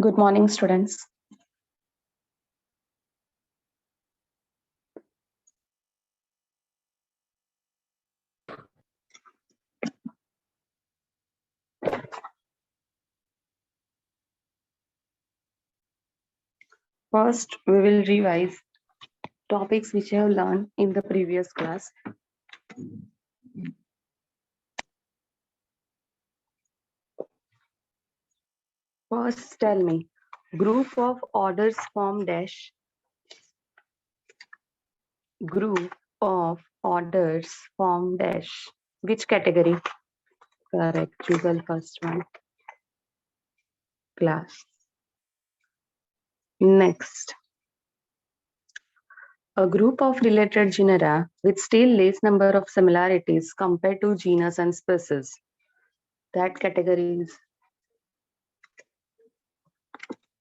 Good morning, students. First, we will revise topics which you have learned in the previous class. First, tell me, group of orders form dash. Group of orders form dash. Which category? Correct. Google first one. Class. Next. A group of related genera with still less number of similarities compared to genus and species. That category is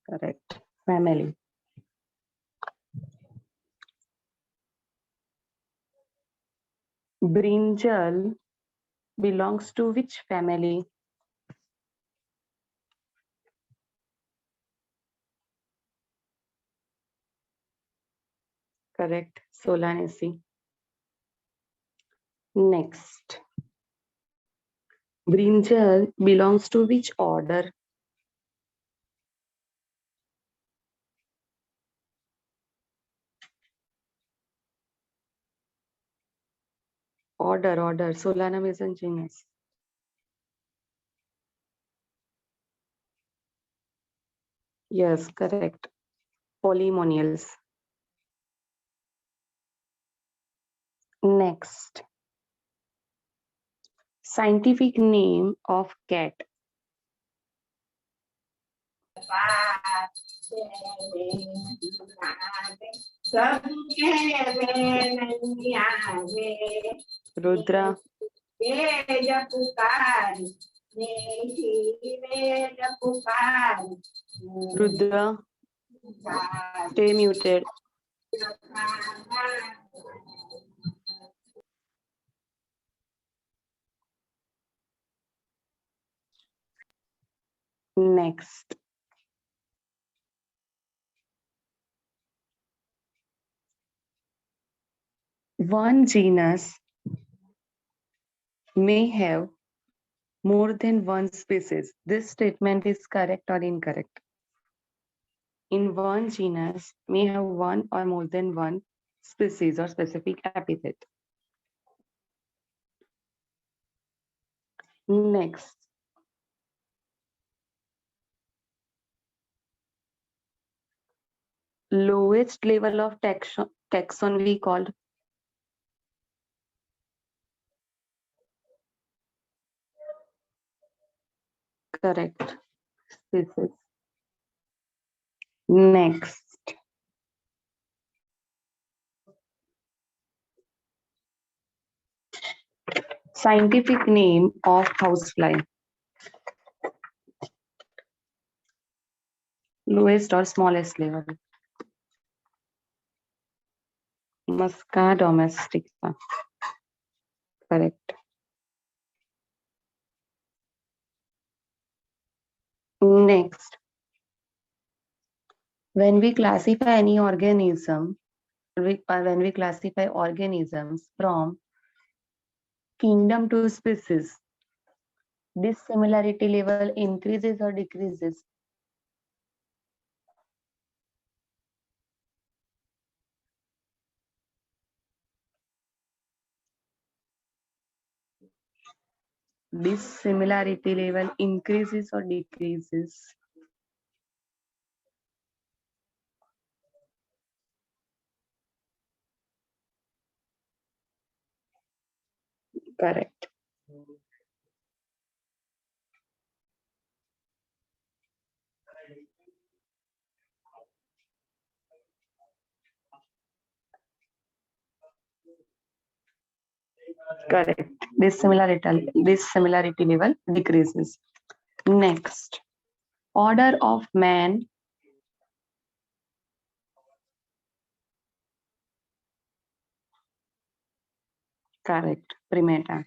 correct. Family. Brinjal belongs to which family? Correct. Solanaceae. Next. Brinjal belongs to which order? Order. Solanum is a genus. Yes, correct. Polymonials. Next. Scientific name of cat. Rudra. Rudra. Stay muted. Next. One genus may have more than one species. This statement is correct or incorrect? In one genus may have one or more than one species or specific epithet. Next. Lowest level of taxon we called correct species. Next. Scientific name of housefly. Lowest or smallest level. Musca domestica. Correct. Next. When we classify any organism, when we classify organisms from kingdom to species, this similarity level increases or decreases? This similarity level increases or decreases? Correct. Correct. This similarity level decreases. Next. Order of man. Correct. Primata.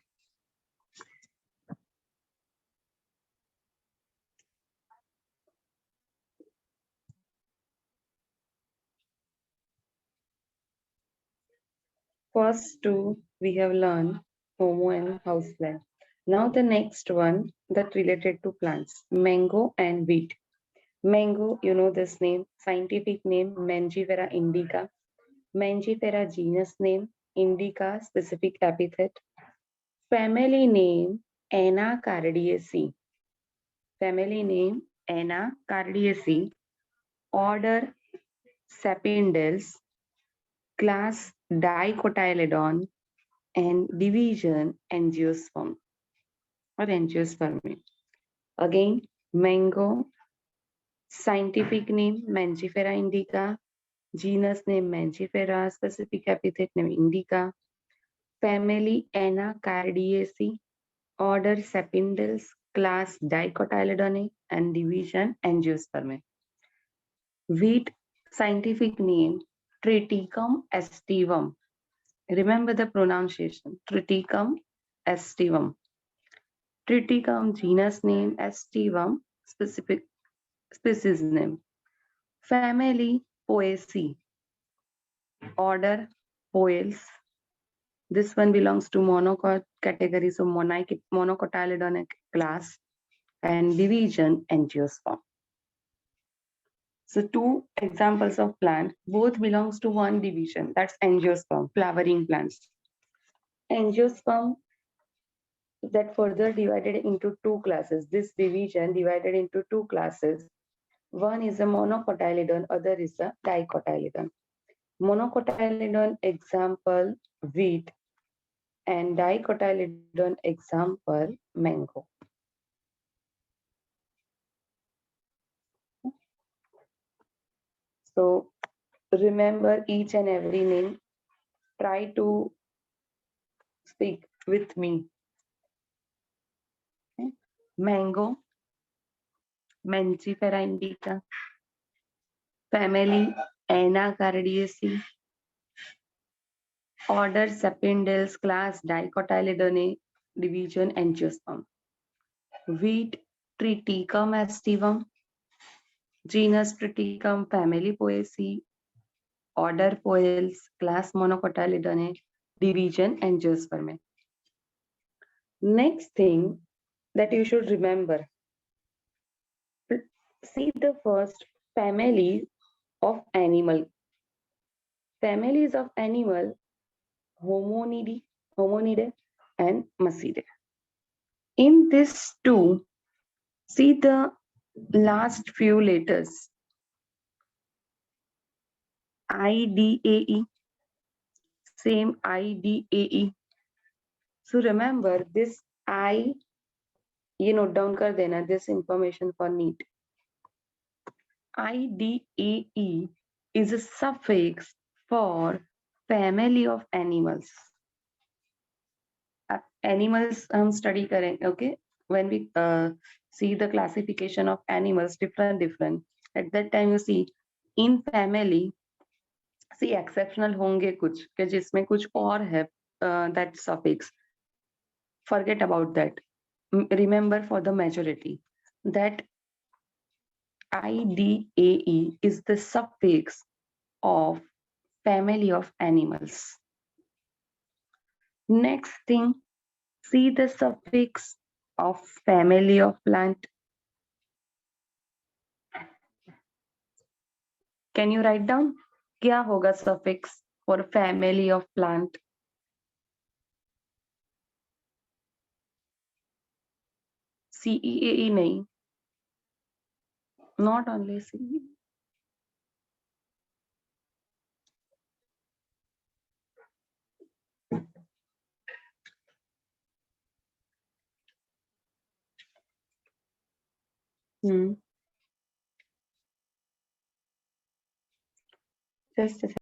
first two we have learned, Homo and houseplant. Now the next one that related to plants, mango and wheat. Mango, you know this name, scientific name Mangifera indica. Mangifera genus name, indica specific epithet. Family name Anacardiaceae. Family name Anacardiaceae. Order Sapindales. Class Dicotyledon. And division Angiosperm or Angiospermae. Again, mango, scientific name Mangifera indica, genus name Mangifera, specific epithet name indica, family Anacardiaceae, order Sapindales, class Dicotyledone, and division Angiospermae. Wheat, scientific name Triticum aestivum. Remember the pronunciation, Triticum aestivum. Triticum genus name aestivum, specific species name. Family Poaceae. Order Poales. This one belongs to monocot category, so monocotyledon class, and division Angiosperm. So two examples of plant, both belongs to one division, that's Angiosperm, flowering plants. Angiosperm that further divided into two classes. This division divided into two classes. One is a monocotyledon, other is a dicotyledon. Monocotyledon example wheat and dicotyledon example mango. So remember each and every name. Try to speak with me. Okay. Mango, Mangifera indica, family Anacardiaceae, order Sapindales, class Dicotyledone, division Angiosperm. Wheat, Triticum aestivum, genus Triticum, family Poaceae, order Poales, class Monocotyledone, division Angiospermae. Next thing that you should remember, see the first family of animal. Families of animal, Hominidae and Macidae. In this two, see the last few letters, IDAE, same IDAE. So remember this I, ये note down कर देना, this information for NEET. IDAE is a suffix for family of animals. Animals हम study करें, okay? When we see the classification of animals, different. At that time you see in family, see exceptional होंगे कुछ कि जिसमें कुछ और है that suffix. Forget about that. Remember for the majority that IDAE is the suffix of family of animals. Next thing, see the suffix of family of plant. Can you write down? क्या होगा suffix for family of plant? CEAE नहीं. Not only CEAE. Just a second.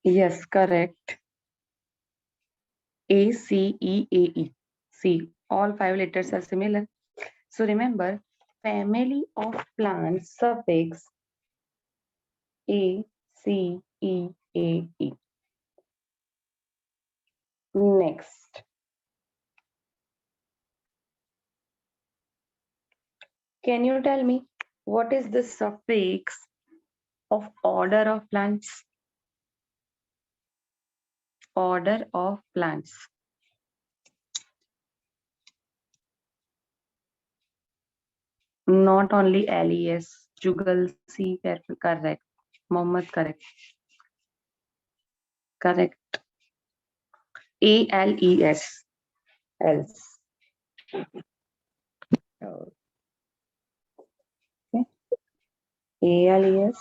Yes, correct. ACEAE. See, all 5 letters are similar. So remember, family of plants suffix A, C, E, A, E. Next. Can you tell me what is the suffix of order of plants? Order of plants. Not only LES. Jugal C, correct. Mohammed, correct. Correct. ALES. Else. Okay. ALES.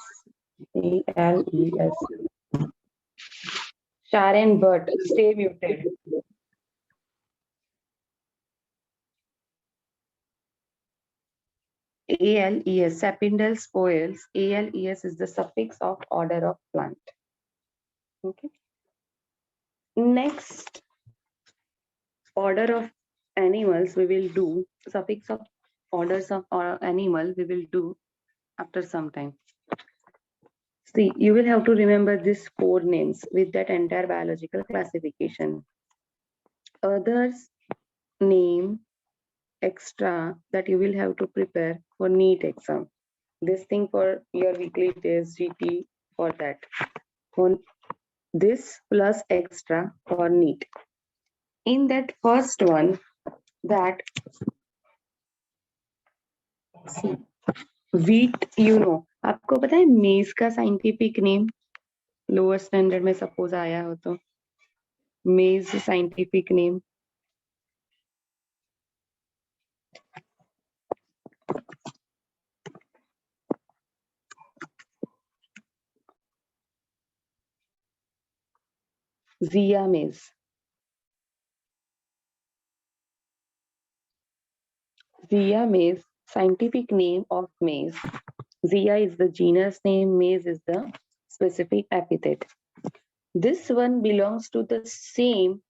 ALES. Sharon Butt. Stay muted. ALES. Sapindal spoils. ALES is the suffix of order of plant. Okay. Next order of animals we will do. Suffix of orders of animal we will do after some time. See, you will have to remember these four names with that entire biological classification. Others name extra that you will have to prepare for NEET exam. This thing for your weekly test, GT, for that. On this plus extra for NEET. In that first one, that see, wheat, you know, आपको पता है मेज का scientific name lower standard में suppose आया हो तो मेज scientific name Zea mays. Zea mays, scientific name of maize. Zea is the genus name, maize is the specific epithet. This one belongs to the same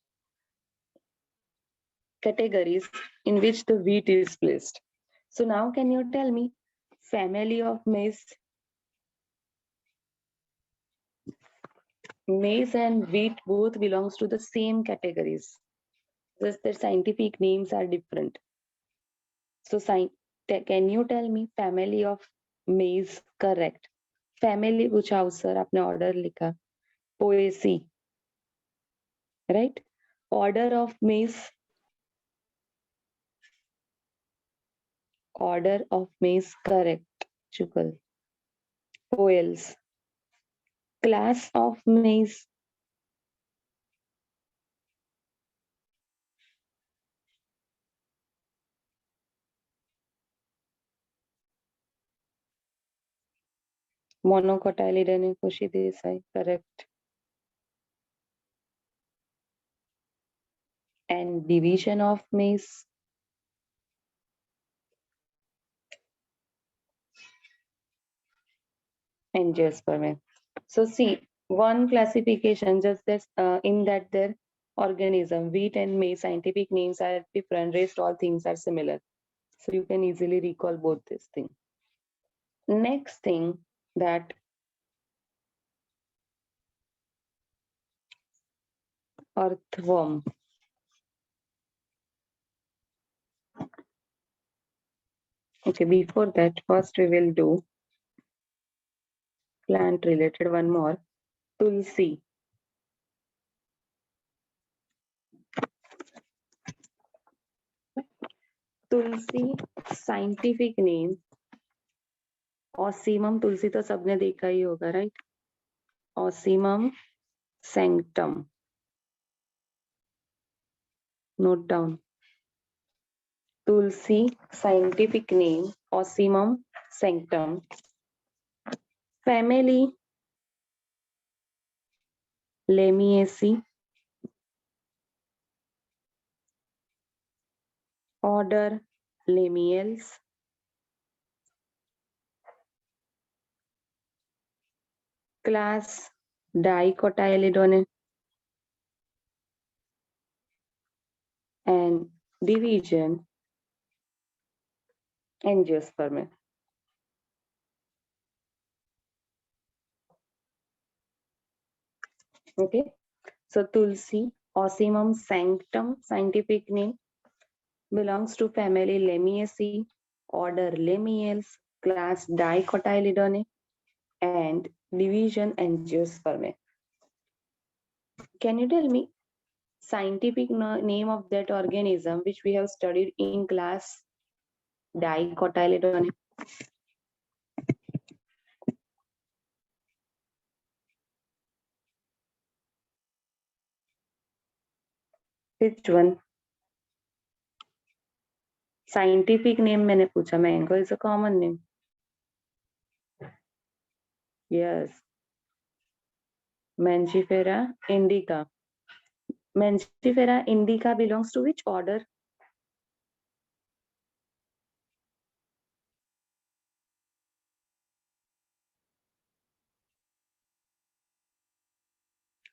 categories in which the wheat is placed. So now can you tell me family of maize? Maize and wheat both belongs to the same categories. Just their scientific names are different. So can you tell me family of maize? Correct. Family पूछा sir आपने order लिखा. Poaceae. Right? Order of maize. Order of maize. Correct. Chukal. Poales. Class of maize. Monocotyledone Cochidaceae. Correct. And division of maize. Angiosperm. So see, one classification just this in that their organism, wheat and maize, scientific names are different, rest all things are similar. So you can easily recall both this thing. Next thing that earthworm. Okay, before that, first we will do plant related one more. Tulsi. Tulsi scientific name Ocimum. तुलसी तो सबने देखा ही होगा, right? Ocimum sanctum. Note down. Tulsi scientific name Ocimum sanctum. Family Lamiaceae. Order Lamiales. Class Dicotyledone. And division Angiosperm. Okay, so Tulsi, Ocimum sanctum, scientific name, belongs to family Lamiaceae, order Lamiales, class Dicotyledone, and division Angiospermae. Can you tell me scientific name of that organism which we have studied in class Dicotyledone? Which one? Scientific name मैंने पूछा. Mango is a common name. Yes. Mangifera indica. Mangifera indica belongs to which order?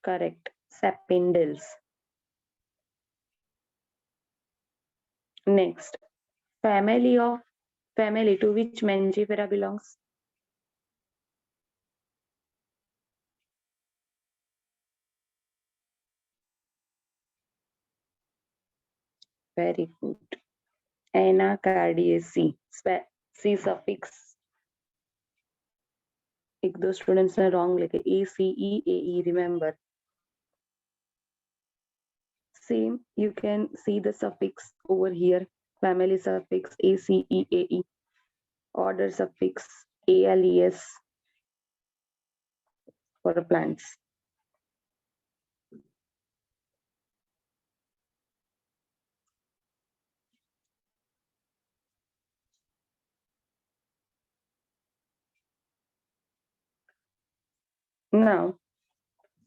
Correct. Sapindales. Next, family to which Mangifera belongs? Very good. Anacardiaceae. C suffix. एक दो students ने wrong लिखे ACE remember. Same, you can see the suffix over here. Family suffix ACEAE. Order suffix ALES for plants. Now,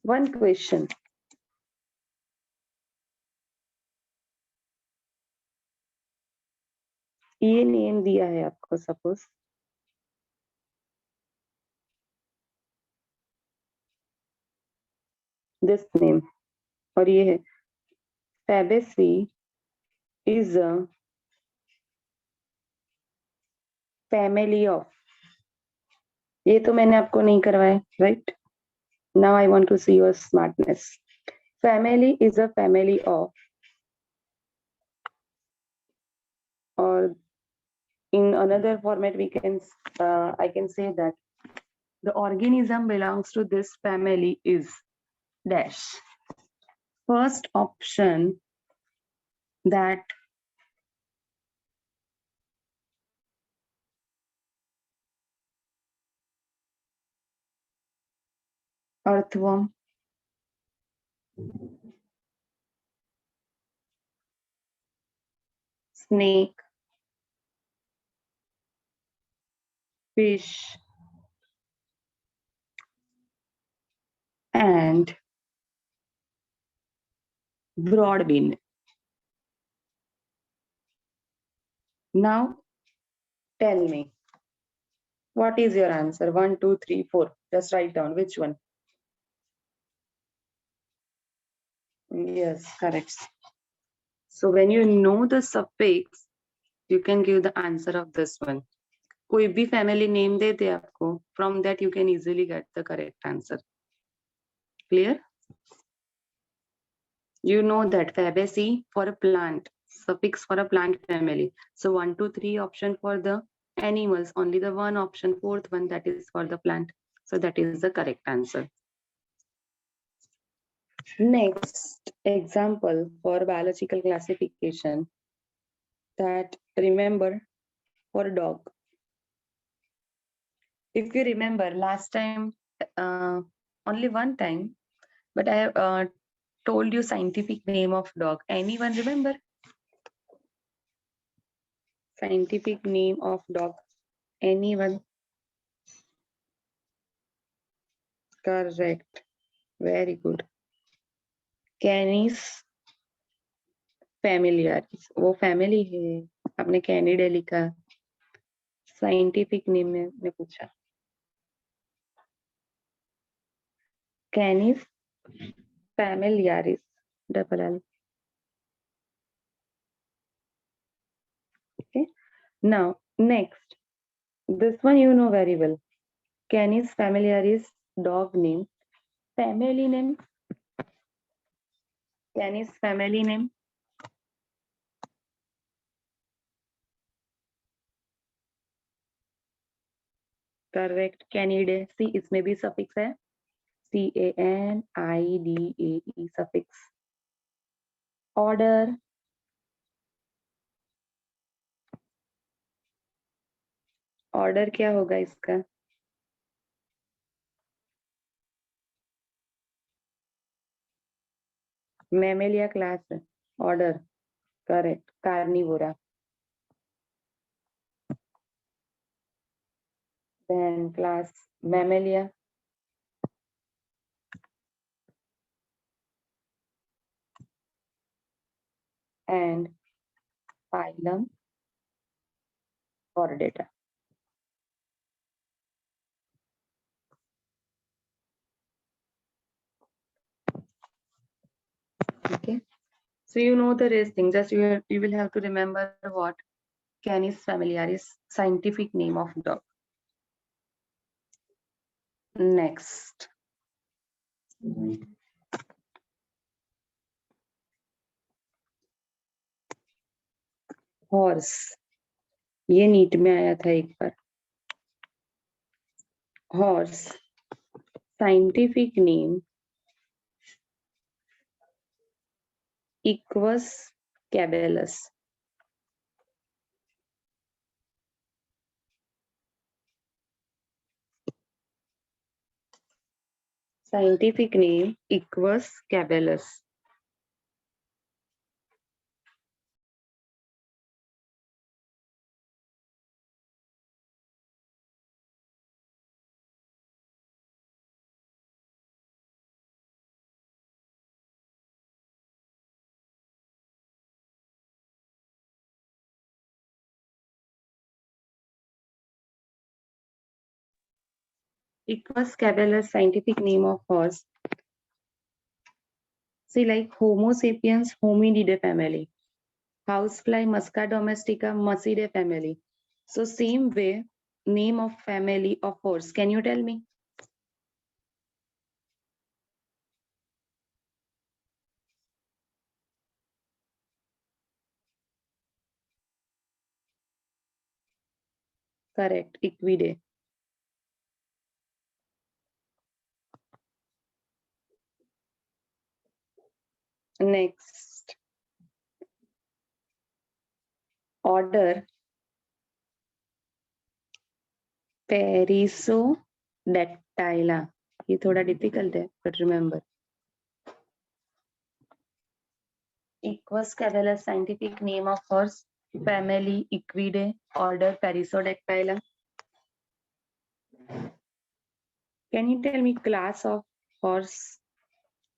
one question. ये name दिया है आपको suppose this name और ये है Fabaceae is a family of. ये तो मैंने आपको नहीं करवाया, right? Now I want to see your smartness. Family is a family of, or in another format we can I can say that the organism belongs to this family is dash. First option, that earthworm, snake, fish, and broadbean. Now tell me, what is your answer? 1, 2, 3, 4. Just write down which one. Yes, correct. So when you know the suffix, you can give the answer of this one. कोई भी family name दे दे आपको, from that you can easily get the correct answer. Clear? You know that Fabaceae for a plant, suffix for a plant family. So 1, 2, 3 option for the animals, only the one option, fourth one, that is for the plant. So that is the correct answer. Next example for biological classification, that remember for dog. If you remember last time, only one time, but I have told you scientific name of dog. Anyone remember? Scientific name of dog. Anyone? Correct. Very good. Canis familiaris. वो family है. आपने Canidae लिखा. Scientific name में पूछा. Canis familiaris. Double L. Okay. Now next, this one you know very well. Canis familiaris, dog name. Family name Canis family name. Correct. Canidae. See इसमें भी suffix है. CANIDAE suffix. Order. Order क्या होगा इसका? Mammalia class है. Order. Correct. Carnivora. Then class Mammalia. and phylum Chordata. Okay, so you know the rest thing. Just you will have to remember what Canis familiaris, scientific name of dog. Next, horse. ये NEET में आया था एक बार. Horse, scientific name Equus caballus. Scientific name Equus caballus. Equus caballus, scientific name of horse. See, like Homo sapiens, Hominidae family. Housefly, Musca domestica, Muscidae family. So same way, name of family of horse. Can you tell me? Correct. Equidae. Next. Order. Perissodactyla. ये थोड़ा difficult है, but remember. Equus caballus, scientific name of horse. Family Equidae. Order Perissodactyla. Can you tell me class of horse?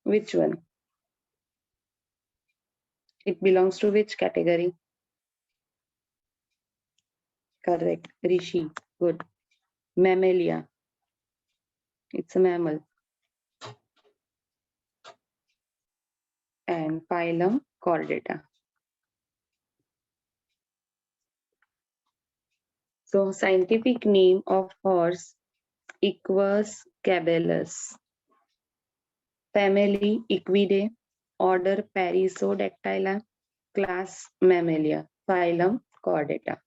Which one? It belongs to which category? Correct. Rishi. Good. Mammalia. It's a mammal. And phylum Chordata. So scientific name of horse Equus caballus. Family Equidae. Order Perissodactyla. Class Mammalia. Phylum Chordata.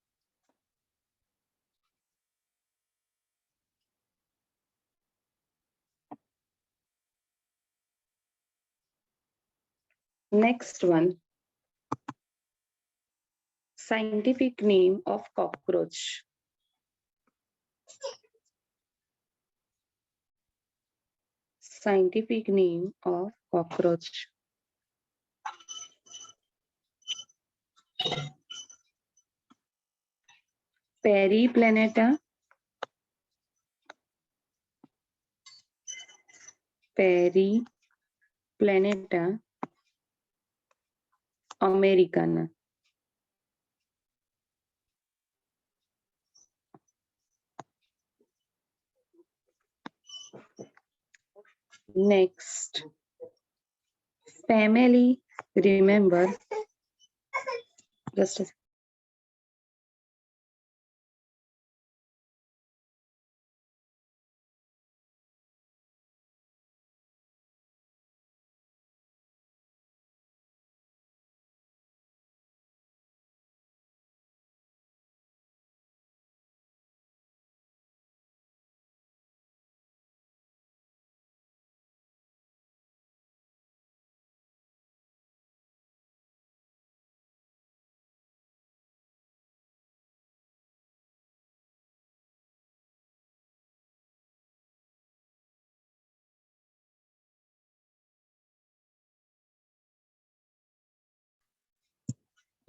Next one. Scientific name of cockroach. Scientific name of cockroach. Periplaneta. Periplaneta americana. Next, family, remember, just a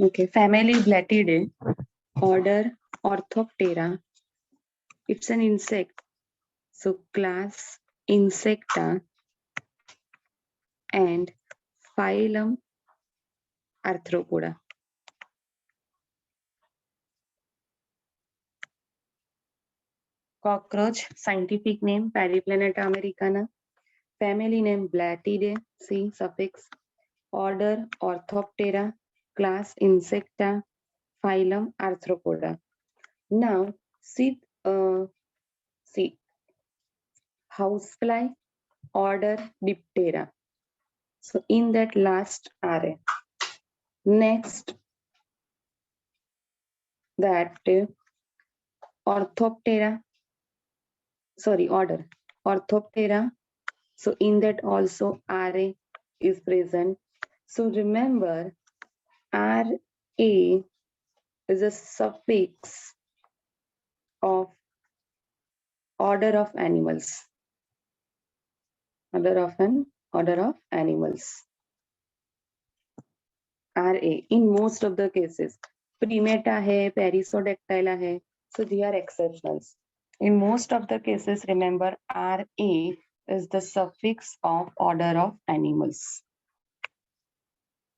Okay, family Blattidae, order Orthoptera. It's an insect. So class Insecta and phylum Arthropoda. Cockroach, scientific name Periplaneta americana. Family name Blattidae, C suffix. Order Orthoptera. Class Insecta. Phylum Arthropoda. Now, see housefly, order Diptera. So in that last array. Next, that Orthoptera, order Orthoptera. So in that also RA is present. So remember, RA is a suffix of order of animals. Order of animals. RA in most of the cases. Primata hai, Perissodactyla hai. So they are exceptions. In most of the cases, remember RA is the suffix of order of animals.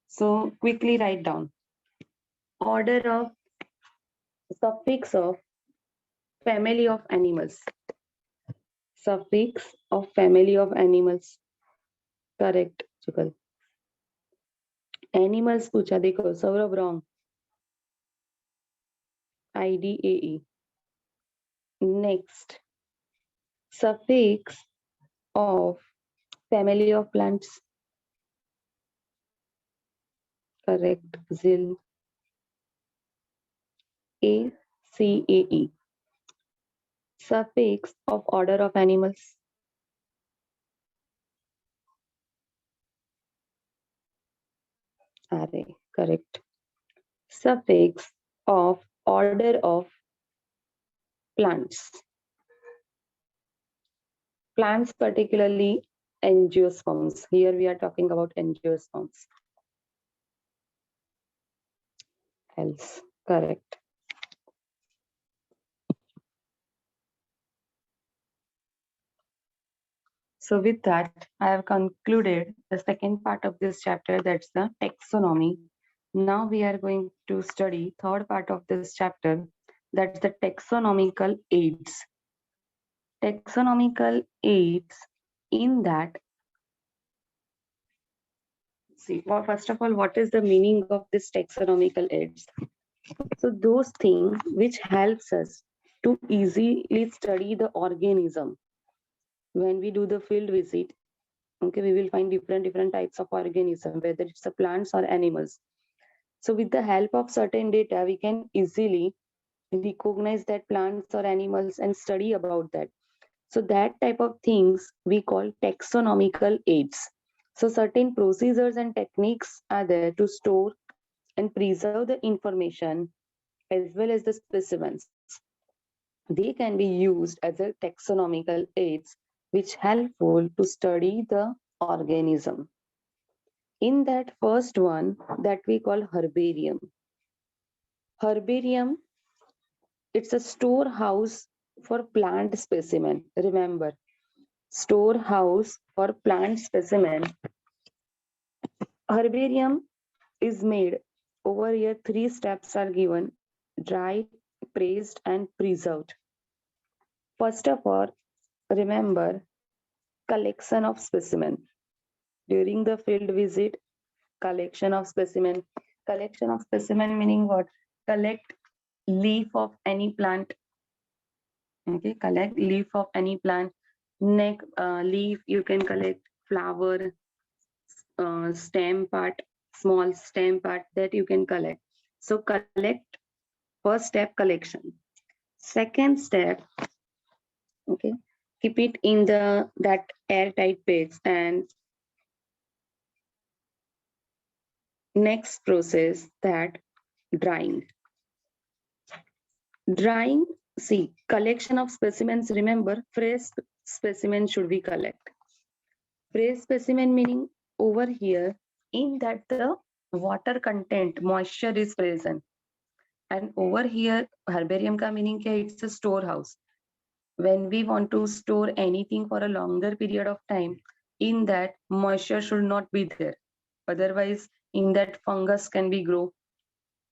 So quickly write down. Order of suffix of family of animals. Suffix of family of animals. Correct, Chukal. Animals पूछा देखो Saurabh wrong. IDAE. Next. Suffix of family of plants. Correct. ZIL. ACAE. Suffix of order of animals. RA. Correct. Suffix of order of plants. Plants, particularly angiosperms. Here we are talking about angiosperms. Else. Correct. So with that, I have concluded the second part of this chapter, that's the taxonomy. Now we are going to study third part of this chapter, that's the taxonomical aids. Taxonomical aids in that, see, well, first of all, what is the meaning of this taxonomical aids? So those things which helps us to easily study the organism. When we do the field visit, okay, we will find different types of organism, whether it's the plants or animals. So with the help of certain data, we can easily recognize that plants or animals and study about that. So that type of things we call taxonomical aids. So certain procedures and techniques are there to store and preserve the information as well as the specimens. They can be used as a taxonomical aids which helpful to study the organism. In that first one that we call herbarium. Herbarium, it's a storehouse for plant specimen. Remember, storehouse for plant specimen. Herbarium is made. Over here, 3 steps are given: dried, pressed, and preserved. First of all, remember collection of specimen. During the field visit, collection of specimen. Collection of specimen meaning what? Collect leaf of any plant. Okay, collect leaf of any plant. Leaf, you can collect flower, stem part, small stem part that you can collect. So collect, first step collection. Second step, okay, keep it in that airtight beds. And next process, that drying. Drying, see, collection of specimens. Remember, fresh specimen should be collect. Fresh specimen meaning over here in that the water content, moisture is present. And over here, herbarium का meaning क्या है? It's a storehouse. When we want to store anything for a longer period of time, in that moisture should not be there. Otherwise, in that fungus can be grow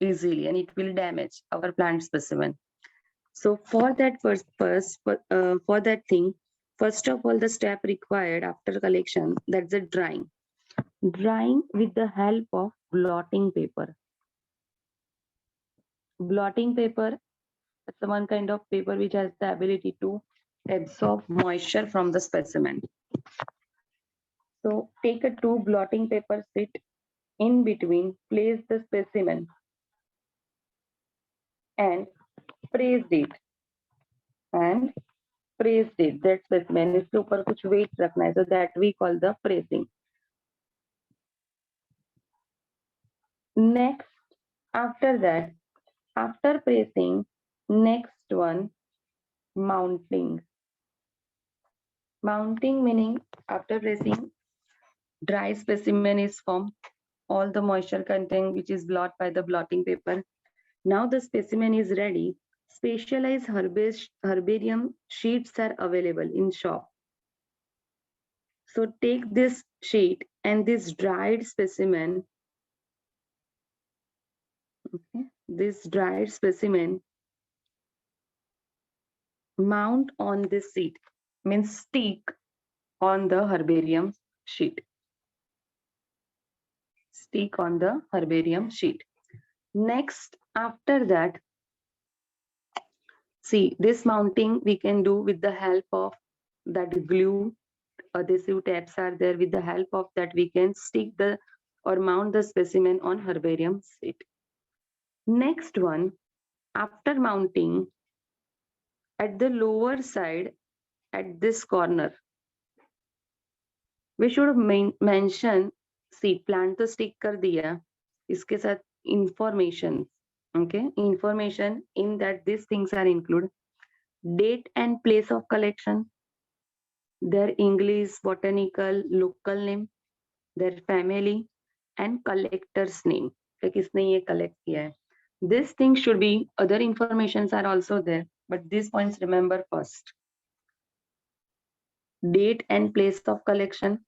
easily and it will damage our plant specimen. So for that purpose, for that thing, first of all, the step required after collection, that's the drying. Drying with the help of blotting paper. Blotting paper is the one kind of paper which has the ability to absorb moisture from the specimen. So take a two blotting paper sheet in between, place the specimen and press it and press it. That specimen इसके ऊपर कुछ weight रखना है, so that we call the pressing. Next, after that, after pressing, next one, mounting. Mounting meaning after pressing, dry specimen is formed. All the moisture content which is blotted by the blotting paper. Now the specimen is ready. Specialized herbarium sheets are available in shop. So take this sheet and this dried specimen. Okay, this dried specimen mount on this sheet, means stick on the herbarium sheet. Stick on the herbarium sheet. Next, after that, see this mounting we can do with the help of that glue. Adhesive tabs are there. With the help of that we can stick the or mount the specimen on herbarium sheet. Next one, after mounting, at the lower side, at this corner, we should mention, see plant तो stick कर दिया, इसके साथ information, okay, information in that these things are included. Date and place of collection, their English, botanical, local name, their family and collector's name. कि किसने ये collect किया है. This thing should be, other informations are also there, but these points remember first. Date and place of collection,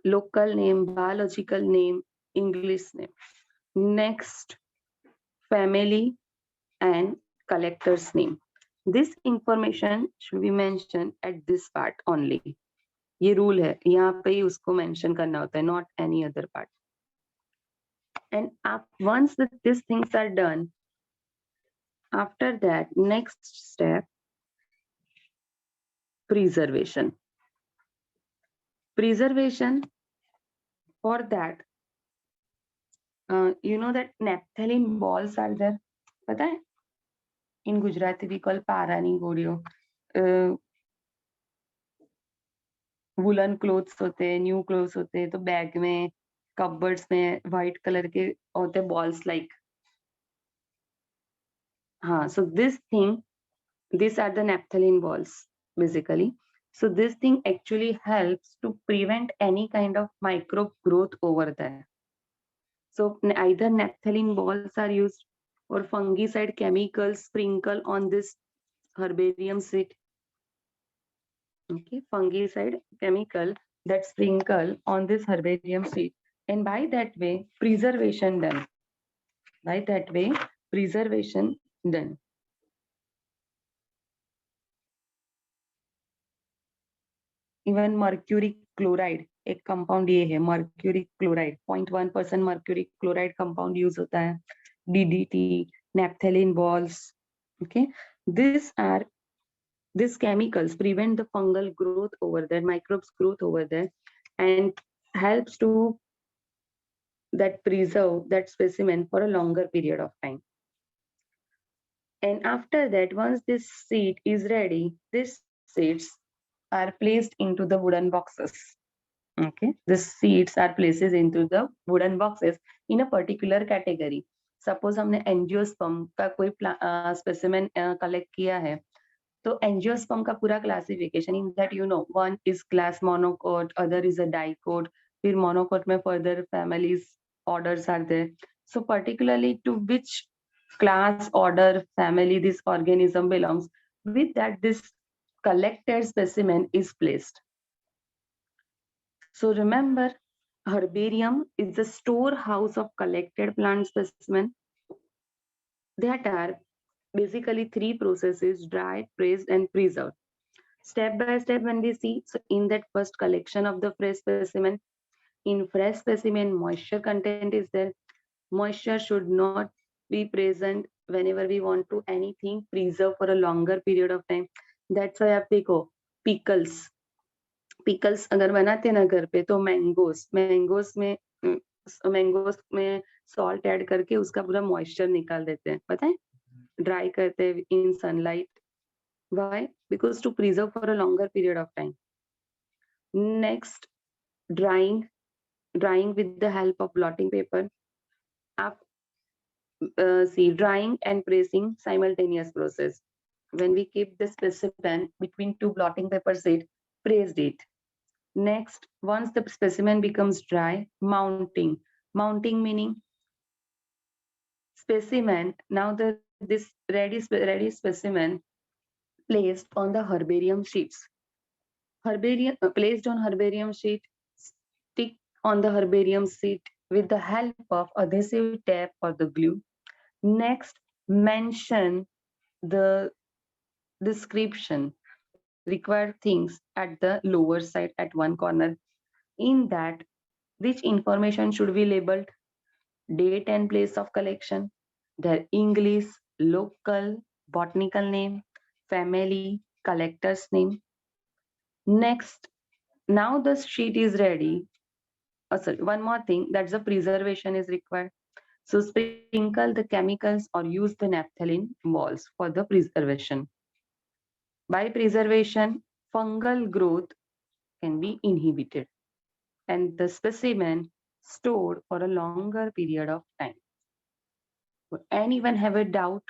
local name, biological name, English name. Next, family and collector's name. This information should be mentioned at this part only. ये rule है, यहाँ पे ही उसको mention करना होता है, not any other part. And once these things are done, after that, next step, preservation. Preservation, for that, you know that naphthalene balls are there. पता है? In Gujarati we call parani godio. Woollen clothes होते हैं, new clothes होते हैं, तो bag में, cupboards में white colour के होते हैं बॉल्स लाइक. हाँ, so this thing, these are the naphthalene balls basically. So this thing actually helps to prevent any kind of microbe growth over there. So either naphthalene balls are used or fungicide chemicals sprinkle on this herbarium sheet. Okay, fungicide chemical that sprinkle on this herbarium sheet, and by that way preservation done. By that way preservation done. Even mercury chloride, एक compound ये है mercury chloride, 0.1% mercury chloride compound use होता है. DDT, naphthalene balls. Okay, these chemicals prevent the fungal growth over there, microbes growth over there, and helps to that preserve that specimen for a longer period of time. And after that, once this seed is ready, these seeds are placed into the wooden boxes. Okay, the seeds are placed into the wooden boxes in a particular category. Suppose हमने angiosperm का कोई specimen collect किया है, तो angiosperm का पूरा classification in that you know, one is class monocot, other is a dicot, फिर monocot में further families orders are there. So particularly to which class, order, family this organism belongs, with that this collected specimen is placed. So remember, herbarium is the storehouse of collected plant specimen. That are basically three processes: dried, pressed, and preserved. Step by step, when we see, so in that first collection of the fresh specimen, in fresh specimen, moisture content is there. Moisture should not be present whenever we want to anything preserve for a longer period of time. That's why आप देखो pickles pickles अगर बनाते हैं ना घर पे, तो mangoes में सॉल्ट ऐड करके उसका पूरा मॉइस्चर निकाल देते हैं, पता है, ड्राई करते हैं इन sunlight. Why? Because to preserve for a longer period of time. Next, drying with the help of blotting paper. Up, see, drying and pressing simultaneous process. When we keep the specimen between two blotting paper sheet, pressed it. Next, once the specimen becomes dry, mounting. Mounting meaning specimen. Now this ready specimen placed on the herbarium sheets. Herbarium placed on herbarium sheet, stick on the herbarium sheet with the help of adhesive tape or the glue. Next, mention the description, required things at the lower side at one corner. In that, which information should be labeled? Date and place of collection, their English, local, botanical name, family, collector's name. Next, now the sheet is ready. Oh, sorry, one more thing, that's the preservation is required. So sprinkle the chemicals or use the naphthalene balls for the preservation. By preservation, fungal growth can be inhibited and the specimen stored for a longer period of time. Anyone have a doubt?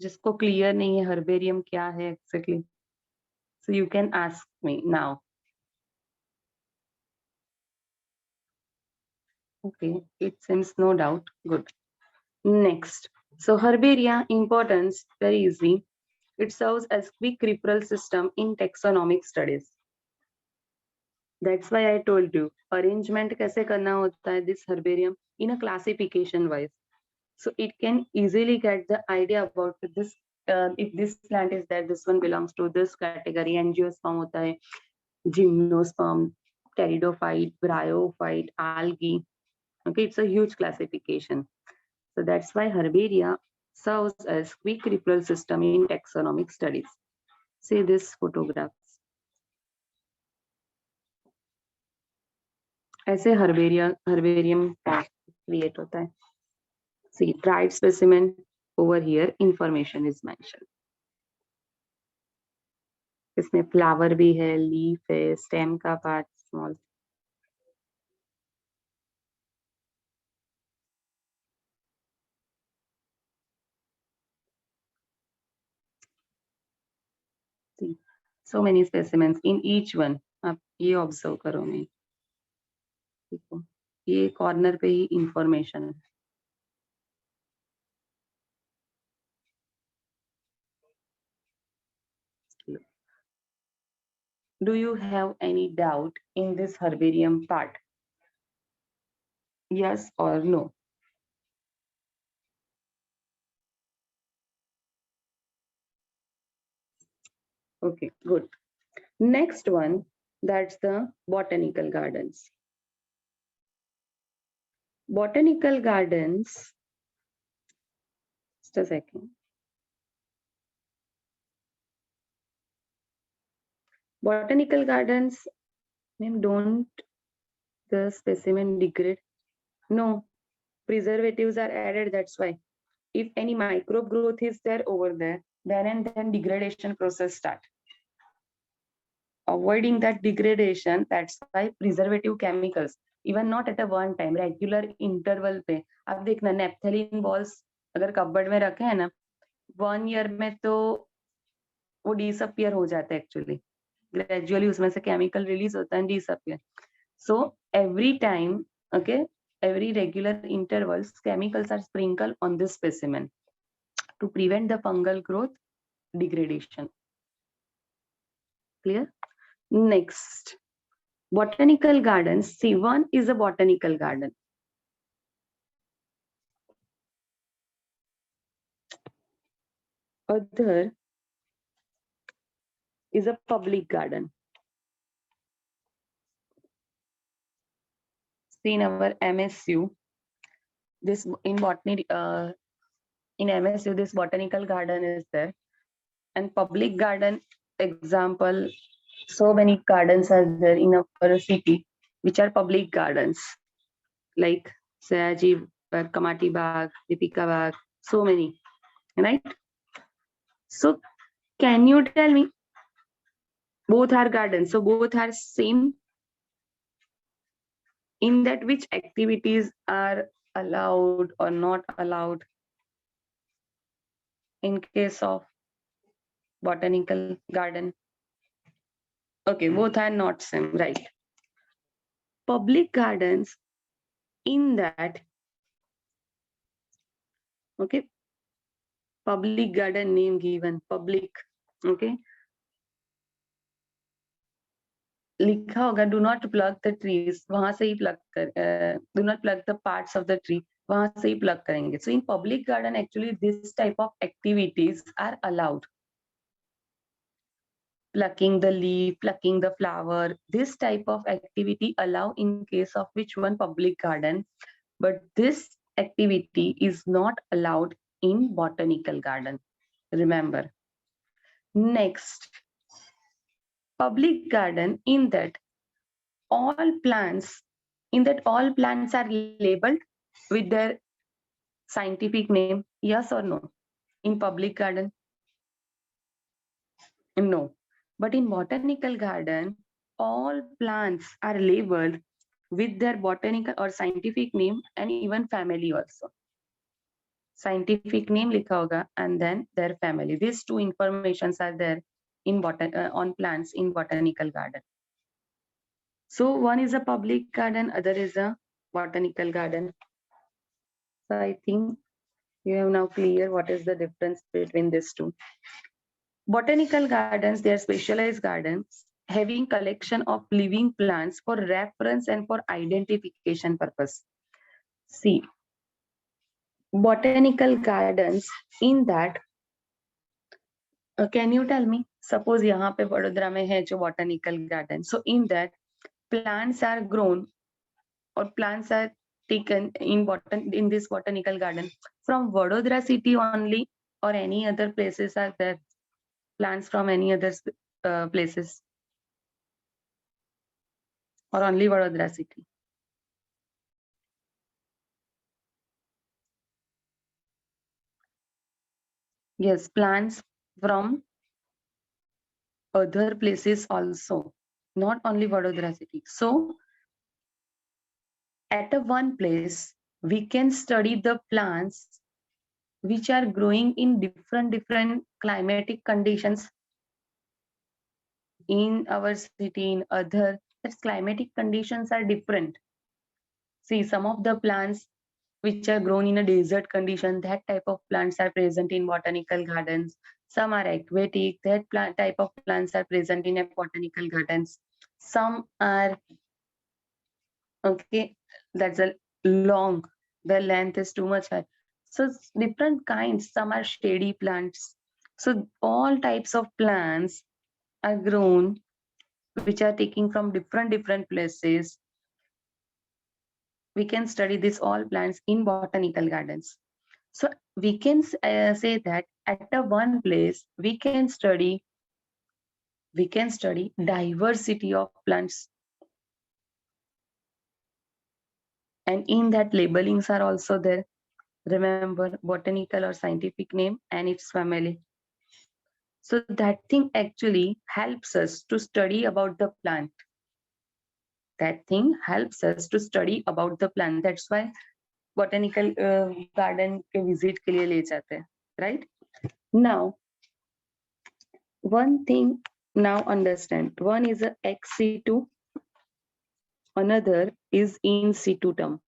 जिसको clear नहीं है herbarium क्या है exactly, so you can ask me now. Okay, it seems no doubt. Good. Next, so herbaria importance very easy. It serves as quick referral system in taxonomic studies. That's why I told you arrangement कैसे करना होता है this herbarium in a classification wise. So it can easily get the idea about this. If this plant is there, this one belongs to this category. Angiosperm होता है, gymnosperm, pteridophyte, bryophyte, algae. Okay, it's a huge classification. So that's why herbaria serves as quick referral system in taxonomic studies. See this photographs. ऐसे herbarium create होता है. See, dried specimen over here, information is mentioned. इसमें flower भी है, leaf है, stem का part small. See, so many specimens in each one. आप ये ऑब्जर्व करो मैं, देखो ये कॉर्नर पे ही इंफॉर्मेशन है. Do you have any doubt in this herbarium part? Yes or no? Okay, good. Next one, that's the botanical gardens. Botanical gardens, just a second. Botanical gardens, ma'am, don't the specimen degrade? No, preservatives are added, that's why. If any microbe growth is there over there, then degradation process start. Avoiding that degradation, that's why preservative chemicals, even not at a one time, regular interval पे. अब देखना नेप्थेलिन balls अगर cupboard में रखे हैं ना, 1 year में तो वो डिसअपियर हो जाता है एक्चुअली, ग्रेजुअली उसमें से केमिकल रिलीज होता है, disappear. So every time, okay, every regular intervals, chemicals are sprinkled on this specimen to prevent the fungal growth degradation. Clear? Next, botanical gardens. See, one is a botanical garden. Other is a public garden. See, in our MSU, this in botany, in MSU, this botanical garden is there, and public garden example. So many gardens are there in our city, which are public gardens, like Sayaji Bagh, Kamati Bagh, Deepika Bagh, so many, right? So, can you tell me? Both are gardens, so both are same. In that, which activities are allowed or not allowed in case of botanical garden? Okay, both are not same, right? Public gardens, in that, okay, public garden name given, public, okay, लिखा होगा do not plug the trees, वहां से ही plug कर, do not plug the parts of the tree, वहां से ही plug करेंगे. So in public garden, actually this type of activities are allowed. Plucking the leaf, plucking the flower, this type of activity allow in case of which one public garden, but this activity is not allowed in botanical garden. Remember. Next, public garden, in that all plants are labeled with their scientific name, yes or no? In public garden, no. But in botanical garden, all plants are labeled with their botanical or scientific name and even family also. Scientific name likha hoga and then their family. These two informations are there in on plants in botanical garden. So one is a public garden, other is a botanical garden. So I think you have now clear what is the difference between these two. Botanical gardens, they are specialized gardens having collection of living plants for reference and for identification purpose. See, botanical gardens, in that, can you tell me, suppose यहाँ पे वडोदरा में है जो botanical garden, so in that plants are grown or plants are taken in this botanical garden from Vadodara city only, or any other places are there, plants from any other places, or only Vadodara city? Yes, plants from other places also, not only Vadodara city. So at a one place, we can study the plants which are growing in different climatic conditions in our city, in other, that climatic conditions are different. See, some of the plants which are grown in a desert condition, that type of plants are present in botanical gardens. Some are aquatic, that type of plants are present in a botanical gardens. Some are, okay, that's a long, the length is too much high. So different kinds, some are shady plants. So all types of plants are grown which are taken from different places. We can study this all plants in botanical gardens. So we can say that at a one place we can study diversity of plants, and in that labelings are also there. Remember, botanical or scientific name and its family. So that thing actually helps us to study about the plant. That thing helps us to study about the plant. That's why botanical garden के visit के लिए ले जाते हैं, right? Now, one thing now understand. One is a ex situ, another is in situ term.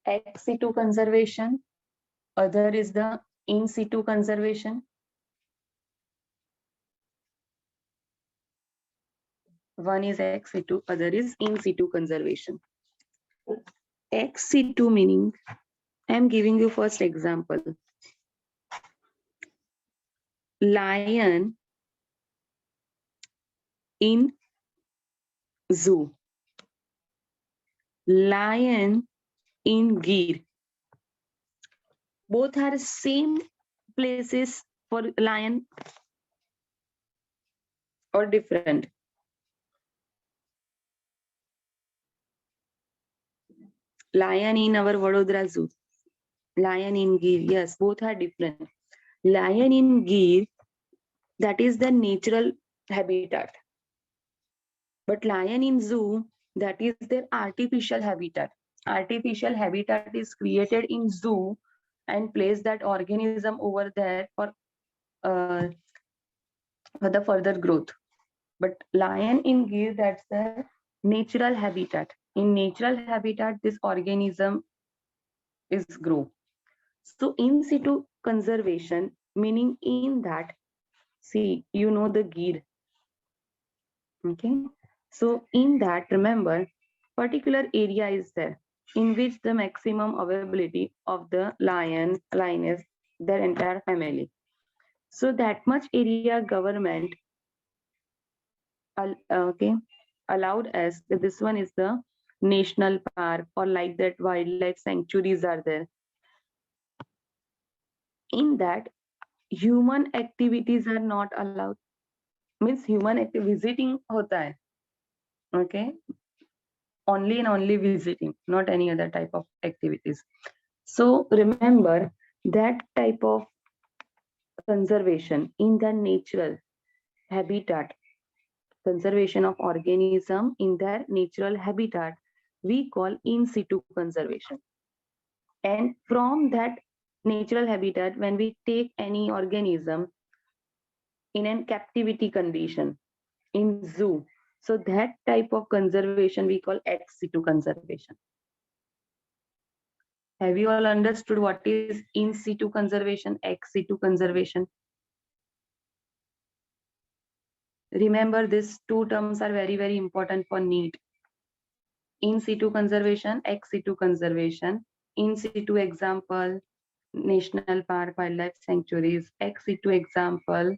ex situ conservation, other is the in situ conservation. One is ex situ, other is in situ conservation. Ex situ meaning, I am giving you first example. Lion in zoo. Lion in Gir. Both are same places for lion or different? Lion in our Vadodara Zoo. Lion in Gir. Yes, both are different. Lion in Gir, that is the natural habitat. But lion in zoo, that is their artificial habitat. Artificial habitat is created in zoo and place that organism over there uh, for the further growth. But lion in Gir, that's the natural habitat. In natural habitat, this organism is grow. So in situ conservation, meaning in that, see, you know the Gir. Okay. So in that, remember, particular area is there in which the maximum availability of the lioness, their entire family. So that much area government okay allowed us that this one is the national park or like that wildlife sanctuaries are there. In that, human activities are not allowed. Means human visiting hota hai. Okay, only and only visiting, not any other type of activities. So remember that type of conservation in the natural habitat, conservation of organism in their natural habitat, we call in situ conservation. And from that natural habitat, when we take any organism in an captivity condition in zoo, so that type of conservation we call ex situ conservation. Have you all understood what is in situ conservation, ex situ conservation? Remember, these two terms are very, very important for NEET. In situ conservation, ex situ conservation. In situ example, national park, wildlife sanctuaries. Ex situ example,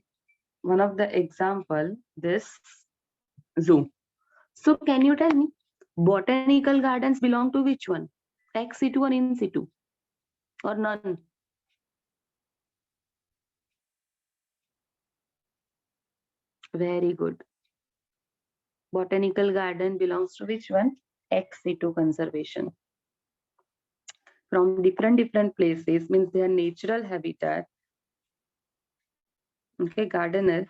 one of the example, this zoo. So can you tell me, botanical gardens belong to which one? Ex situ or in situ? Or none? Very good. Botanical garden belongs to which one? Ex situ conservation. From different places, means their natural habitat. Okay, gardener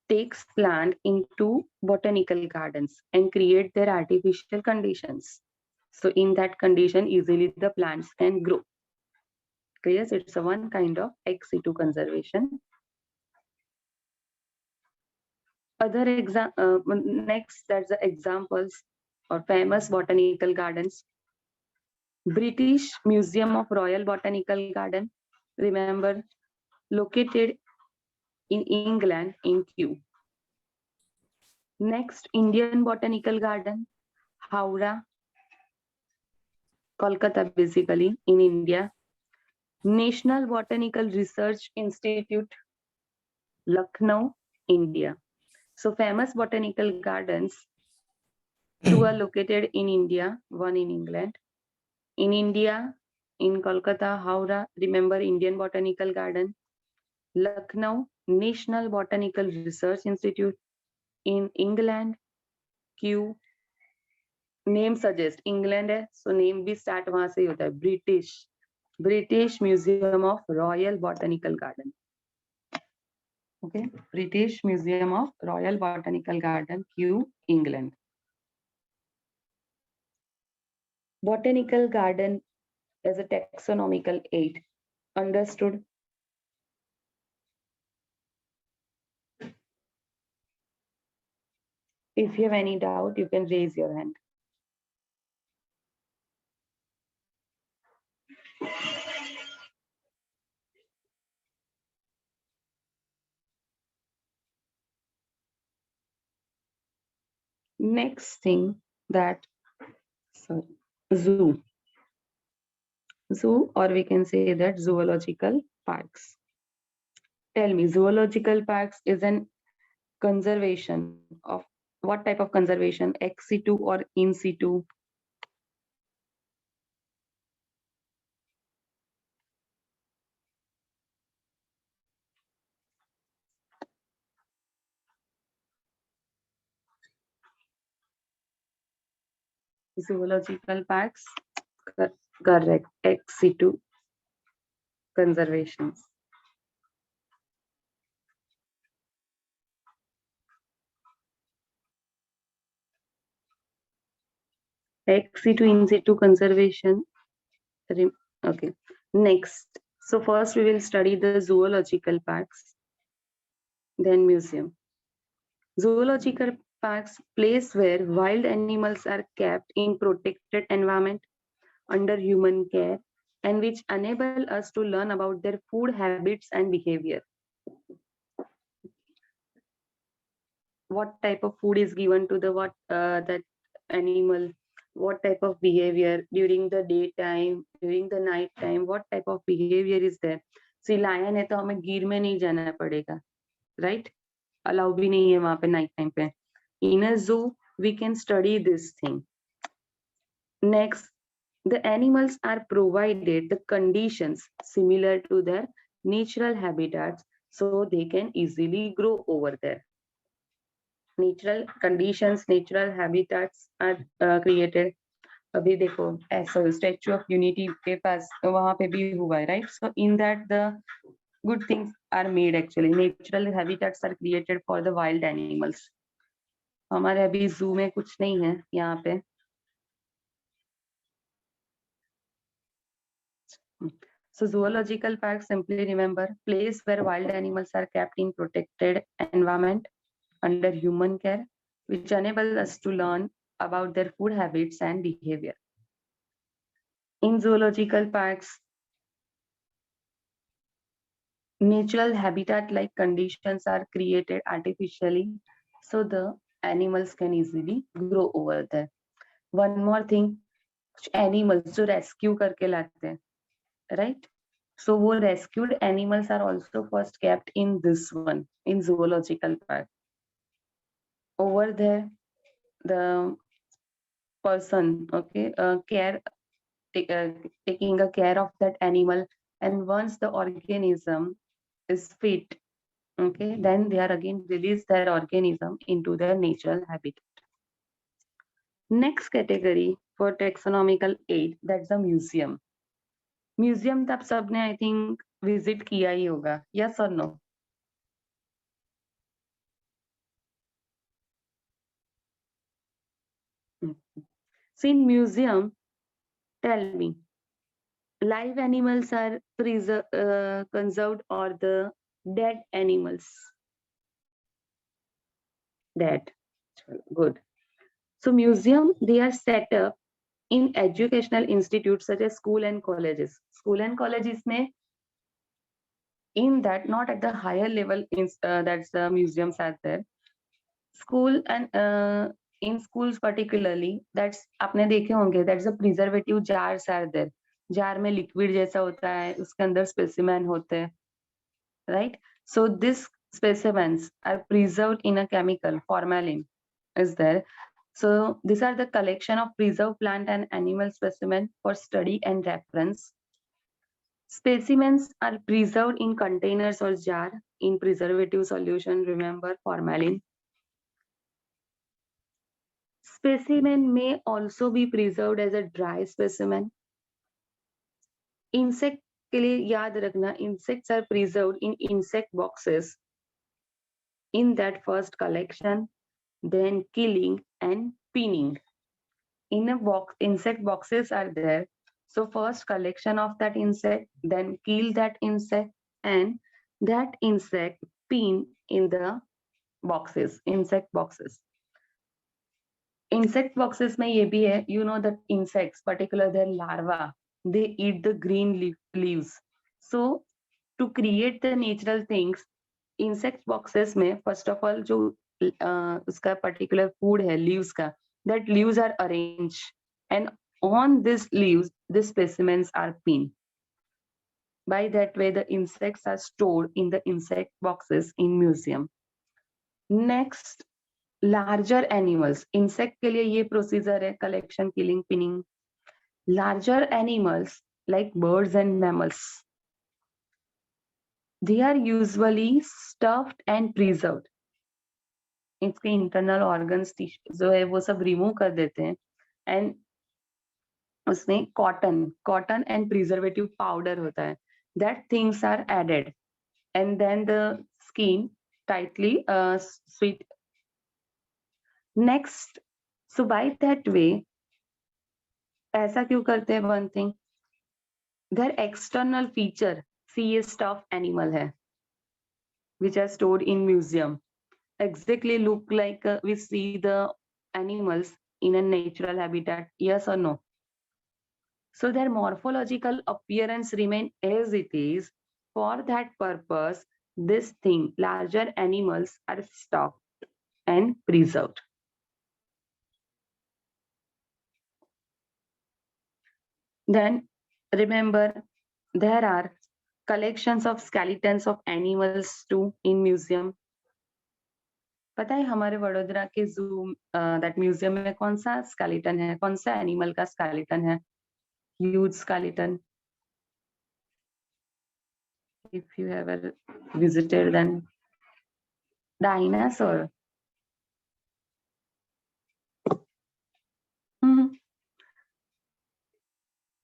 takes plant into botanical gardens and create their artificial conditions. So in that condition, easily the plants can grow. Okay, yes, it's a one kind of ex situ conservation. Other next, that's the examples or famous botanical gardens. British Museum of Royal Botanical Garden, remember, located in England in Kew. Next, Indian Botanical Garden, Howrah, Kolkata, basically in India. National Botanical Research Institute, Lucknow, India. So famous botanical gardens, two are located in India, one in England. In India, in Kolkata, Howrah, remember Indian Botanical Garden. Lucknow, National Botanical Research Institute. In England, Kew, name suggest England है, so name भी start वहां से ही होता है, British museum of royal botanical garden. Okay, British museum of royal botanical garden, Q, England. Botanical garden as a taxonomical aid. Understood? If you have any doubt, you can raise your hand. Next thing that, sorry, zoo. Zoo, or we can say that zoological parks. Tell me, zoological parks is an conservation of what type of conservation? Ex situ or in situ? Zoological parks, correct. Ex situ conservations. Ex situ in situ conservation. Okay. Next. So first we will study the zoological parks, then museum. Zoological parks, place where wild animals are kept in protected environment under human care and which enable us to learn about their food habits and behavior. What type of food is given to the what that animal, what type of behavior during the daytime, during the night time, what type of behavior is there. See, lion है तो हमें गिर में नहीं जाना पड़ेगा, right? Allow भी नहीं है वहां पे नाइट टाइम पे. In a zoo we can study this thing. Next, the animals are provided the conditions similar to their natural habitats so they can easily grow over there. Natural conditions, natural habitats are created. अभी देखो ऐसा statue of unity के पास वहां पे भी हुआ है, right? So in that the good things are made actually. Natural habitats are created for the wild animals. हमारे अभी जू में कुछ नहीं है यहाँ पे. So zoological park, simply remember, place where wild animals are kept in protected environment under human care, which enable us to learn about their food habits and behavior. In zoological parks, natural habitat like conditions are created artificially so the animals can easily grow over there. One more thing, animals जो rescue करके लाते हैं, right? So वो rescued animals are also first kept in this one, in zoological park. Over there, the person, okay, taking a care of that animal, and once the organism is fit, okay, then they are again release their organism into their natural habitat. Next category for taxonomical aid, that's the museum. Museum तब सबने I think visit किया ही होगा, yes or no? So in museum, tell me, live animals are conserved or the dead animals? Dead. Good. So museum, they are set up in educational institutes such as school and colleges. School and colleges में in that, not at the higher level, that's the museums are there. School and in schools particularly, that's आपने देखे होंगे, that's the preservative jars are there. Jar में liquid जैसा होता है, उसके अंदर specimen होते हैं, right? So these specimens are preserved in a chemical, formalin is there. So these are the collection of preserved plant and animal specimen for study and reference. Specimens are preserved in containers or jar in preservative solution, remember formalin. Specimen may also be preserved as a dry specimen. Insect के लिए याद रखना, insects are preserved in insect boxes in that first collection, then killing and pinning. In a box, insect boxes are there. So first collection of that insect, then kill that insect, and that insect pin in the boxes, insect boxes. Insect boxes में ये भी है, you know that insects, particularly their larva, they eat the green leaves. So to create the natural things, insect boxes में first of all जो उसका particular food है leaves का, that leaves are arranged and on this leaves the specimens are pinned. By that way the insects are stored in the insect boxes in museum. Next, larger animals. Insect के लिए ये procedure है, collection, killing, pinning. Larger animals like birds and mammals, they are usually stuffed and preserved. इसके internal organs जो है वो सब remove कर देते हैं and उसमें cotton and preservative powder होता है, that things are added and then the skin tightly sweet. Next, so by that way, ऐसा क्यों करते हैं? One thing, their external feature, see a stuffed animal है which are stored in museum, exactly look like we see the animals in a natural habitat, yes or no? So their morphological appearance remain as it is. For that purpose, this thing, larger animals are stuffed and preserved. Then remember, there are collections of skeletons of animals too in museum. पता है हमारे वडोदरा के जू that museum में कौन सा skeleton है, कौन सा एनिमल का स्केलेटन है? Huge skeleton. If you ever visited, then dinosaur.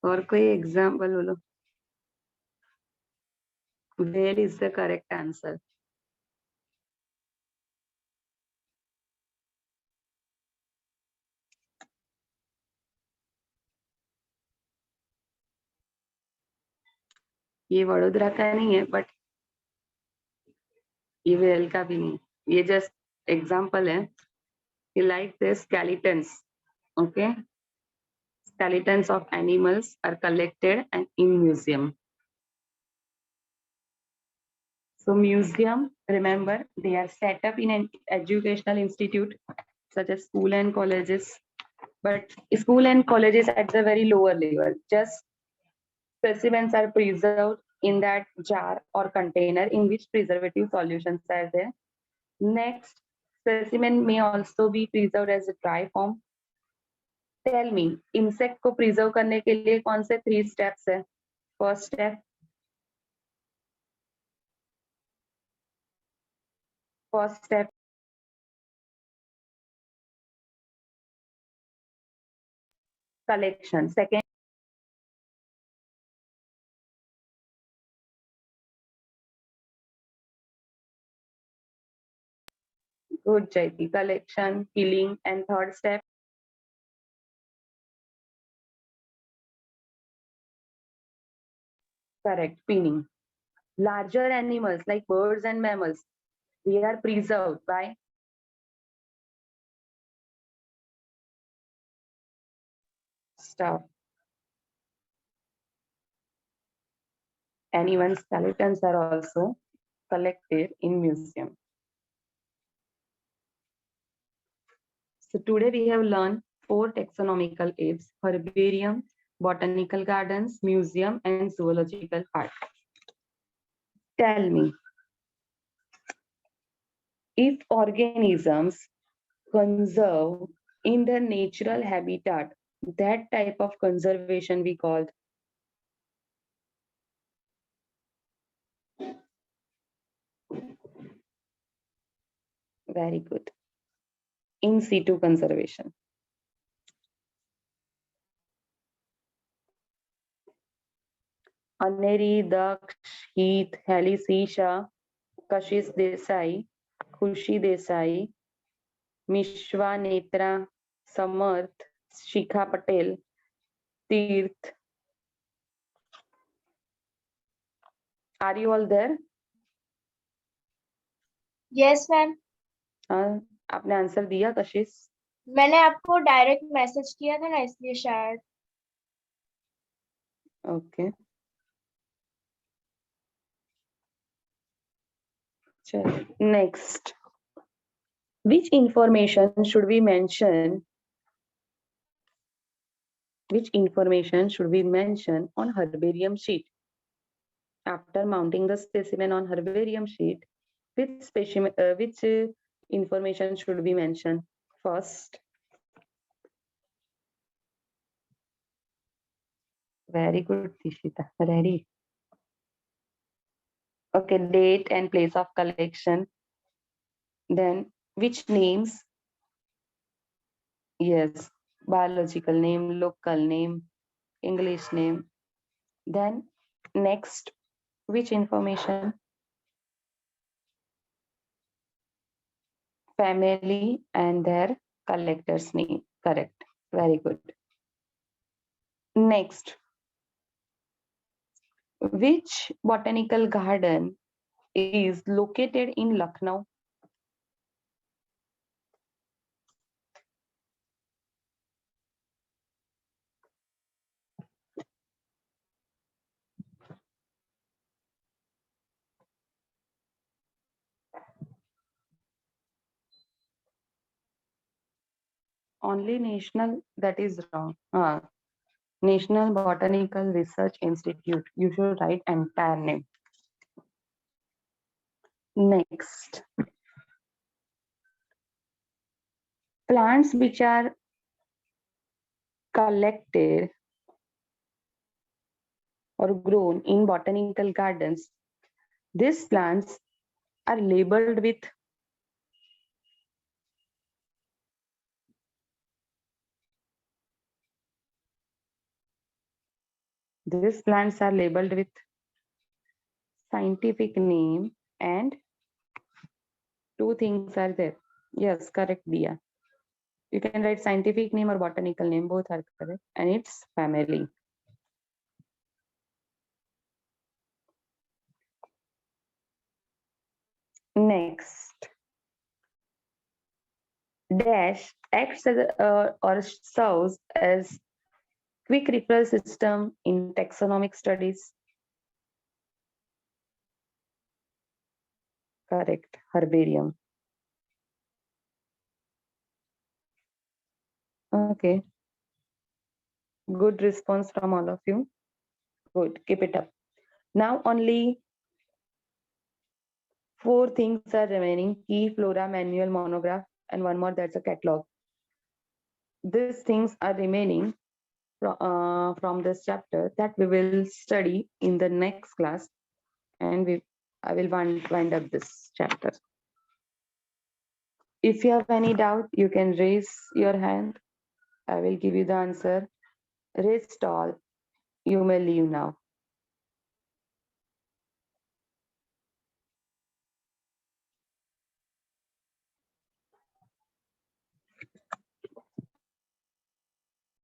और कोई एग्जाम्पल बोलो. Where is the correct answer? ये वडोदरा का नहीं है, बट ये वेल का भी नहीं, ये जस्ट एग्जाम्पल है. You like the skeletons, okay? Skeletons of animals are collected and in museum. So museum, remember, they are set up in an educational institute such as school and colleges, but school and colleges at the very lower level, just specimens are preserved in that jar or container in which preservative solutions are there. Next, specimen may also be preserved as a dry form. Tell me, insect को preserve करने के लिए कौन से 3 steps है? First step, collection. Second, good Jaiti, collection, killing, and third step, correct, pinning. Larger animals like birds and mammals, they are preserved by stuff. And even skeletons are also collected in museum. So today we have learned 4 taxonomical apes: herbarium, botanical gardens, museum, and zoological park. Tell me, if organisms conserve in their natural habitat, that type of conservation we called very good in situ conservation. Aneri, Daksh, Heath, Helicea, Kashish Desai, Khushi Desai, Mishwa Netra, Samarth, Shikha Patel, Tirth. Are you all there? Yes ma'am. हाँ, आपने answer दिया कशिश? मैंने आपको direct message किया था ना, इसलिए शायद. ओके, चलो next. Which information should we mention? Which information should we mention on herbarium sheet? After mounting the specimen on herbarium sheet, which information should we mention first? Very good, Tishita. Ready? Okay, date and place of collection. Then which names? Yes, biological name, local name, English name. Then next, which information? Family and their collector's name. Correct. Very good. Next, which botanical garden is located in Lucknow? Only national, that is wrong. National Botanical Research Institute. You should write entire name. Next, plants which are collected or grown in botanical gardens, these plants are labeled with scientific name, and two things are there. Yes, correct, Dia. You can write scientific name or botanical name, both are correct, and it's family. Next, dash acts as or serves as quick referral system in taxonomic studies. Correct, herbarium. Okay, good response from all of you. Good, keep it up. Now only 4 things are remaining: key, flora, manual, monograph, and one more, that's a catalog. These things are remaining from this chapter that we will study in the next class, and I will wind up this chapter. If you have any doubt, you can raise your hand. I will give you the answer. Rest all. You may leave now.